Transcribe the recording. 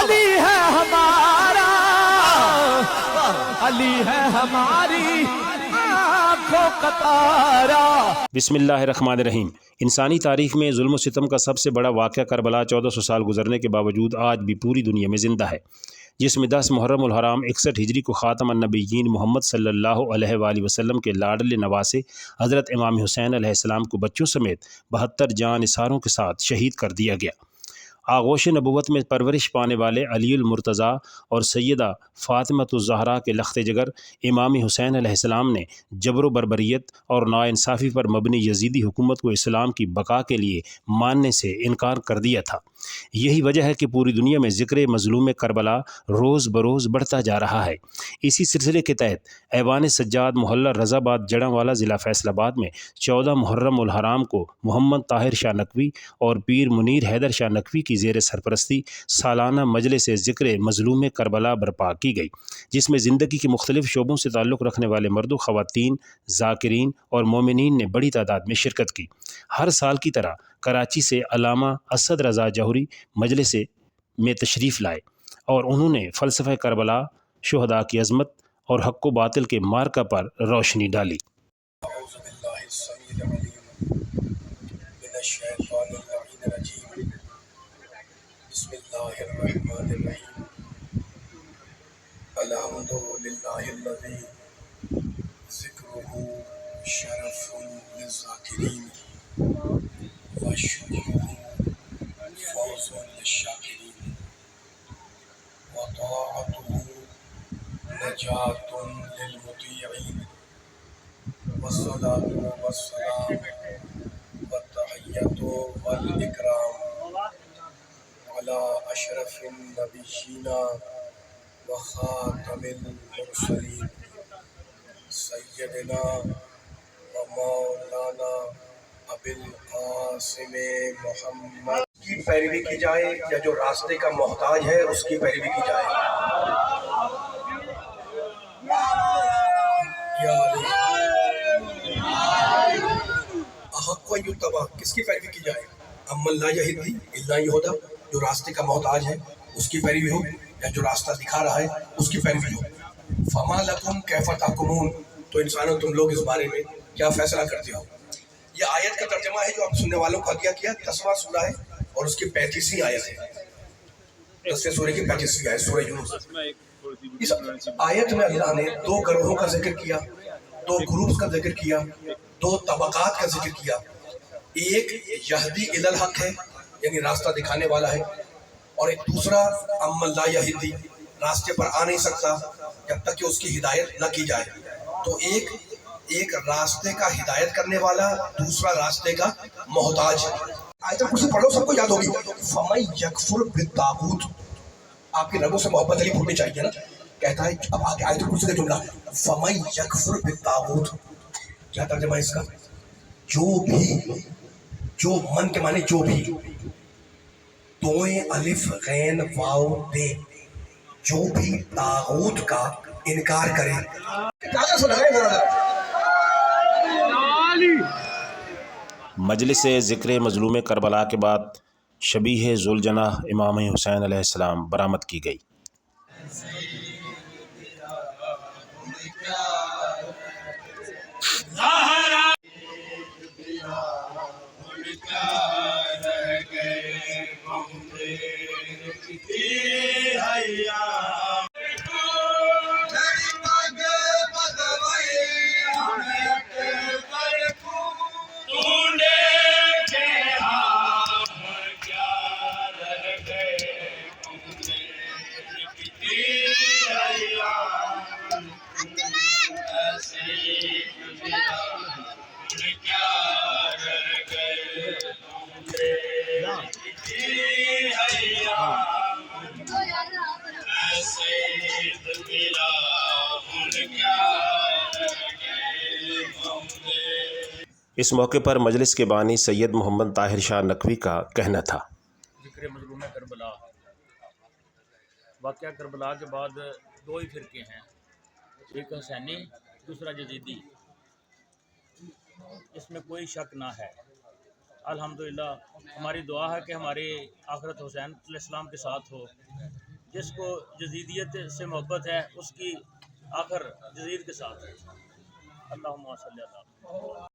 علی ہے ہمارا، علی ہے ہماری آنکھوں کا تارا۔ بسم اللہ الرحمن الرحیم۔ انسانی تاریخ میں ظلم و ستم کا سب سے بڑا واقعہ کربلا 1400 سال گزرنے کے باوجود آج بھی پوری دنیا میں زندہ ہے، جس میں 10 محرم الحرام 61 ہجری کو خاتم النبیین محمد صلی اللہ علیہ وآلہ وسلم کے لاڈلے نواسے حضرت امام حسین علیہ السلام کو بچوں سمیت 72 جان نثاروں کے ساتھ شہید کر دیا گیا۔ آغوش نبوت میں پرورش پانے والے علی المرتضیٰ اور سیدہ فاطمۃ الزہرا کے لخت جگر امام حسین علیہ السلام نے جبر و بربریت اور ناانصافی پر مبنی یزیدی حکومت کو اسلام کی بقا کے لیے ماننے سے انکار کر دیا تھا۔ یہی وجہ ہے کہ پوری دنیا میں ذکر مظلوم کربلا روز بروز بڑھتا جا رہا ہے۔ اسی سلسلے کے تحت ایوان سجاد محلہ رضا آباد جڑاں والا ضلع فیصل آباد میں 14 محرم الحرام کو محمد طاہر شاہ نقوی اور پیر منیر حیدر شاہ نقوی کی زیر سرپرستی سالانہ مجلس ذکر مظلوم کربلا برپا کی گئی، جس میں زندگی کے مختلف شعبوں سے تعلق رکھنے والے مرد و خواتین، ذاکرین اور مومنین نے بڑی تعداد میں شرکت کی۔ ہر سال کی طرح کراچی سے علامہ اسد رضا جوہری مجلس میں تشریف لائے اور انہوں نے فلسفہ کربلا، شہداء کی عظمت اور حق و باطل کے مارکہ پر روشنی ڈالی۔ اعوذ باللہ السمیع العلیم من الشیطان اللعین الرجیم، بسم اللہ الرحمن الرحیم، الحمد للہ الذی ذکرہ شرف للذاکرین وشکرہ فوز للشاکرین وطاعتہ نجات للمطیعین والصلاة والسلام والتحیۃ والاکرام علی اشرف النبیین وخاتم المرسلین سیدنا و مولانا ابی القاسم محمد کی پیروی کی جائے یا جو راستے کا محتاج ہے اس کی پیروی کی جائے؟ یا علی احق و یتبع، کس کی پیروی کی جائے؟ امن لا یہدی الا یہدا، جو راستے کا محتاج ہے اس کی پیروی ہو یا جو راستہ دکھا رہا ہے اس کی پیروی ہو؟ فما لکم کیف تحکمون، تو انسانوں تم لوگ اس بارے میں کیا فیصلہ کرتے ہو؟ یہ آیت کا ترجمہ ہے جو آپ سننے والوں کو عطیہ کیا، 10واں سورہ ہے اور اس کی 35ویں آیت ہے، 10ویں سورہ کی 35ویں آیت سورہ یونس۔ اس آیت میں اللہ نے 2 گروہوں کا ذکر کیا، 2 گروپس کا ذکر کیا، 2 طبقات کا ذکر کیا۔ ایک یہدی الی الحق ہے، یعنی راستہ دکھانے والا ہے، اور ایک دوسرا امن لا یہدی، راستے پر آ نہیں سکتا جب تک کہ اس کی ہدایت نہ کی جائے۔ تو ایک راستے کا ہدایت کرنے والا، دوسرا راستے کا محتاج۔ آیت الکرسی پڑھو، سب کو یاد ہوگی، فَمَن یکفر بالطاغوت، آپ کی رگوں سے محبت علی پھوٹنی چاہیے نا۔ کہتا ہے اب آگے آیت الکرسی کا جملہ، فَمَن یکفر بالطاغوت، کیا ترجمہ ہے اس کا؟ جو بھی، جو من کے معنی جو بھی، دوئیں الف غین واو دے، جو بھی طاغوت کا انکار کرے۔ مجلس ذکر مظلوم کربلا کے بعد شبیہ ذوالجناح امام حسین علیہ السلام برآمد کی گئی۔ اس موقع پر مجلس کے بانی سید محمد طاہر شاہ نقوی کا کہنا تھا، ذکر مظلوم کربلا، واقعہ کربلا کے بعد 2 ہی فرقے ہیں، ایک حسینی، دوسرا یزیدی۔ اس میں کوئی شک نہ ہے۔ الحمدللہ ہماری دعا ہے کہ ہماری آخرت حسین علیہ السلام کے ساتھ ہو، جس کو یزیدیت سے محبت ہے اس کی آخر یزید کے ساتھ ہے۔ اللہم صلی اللہ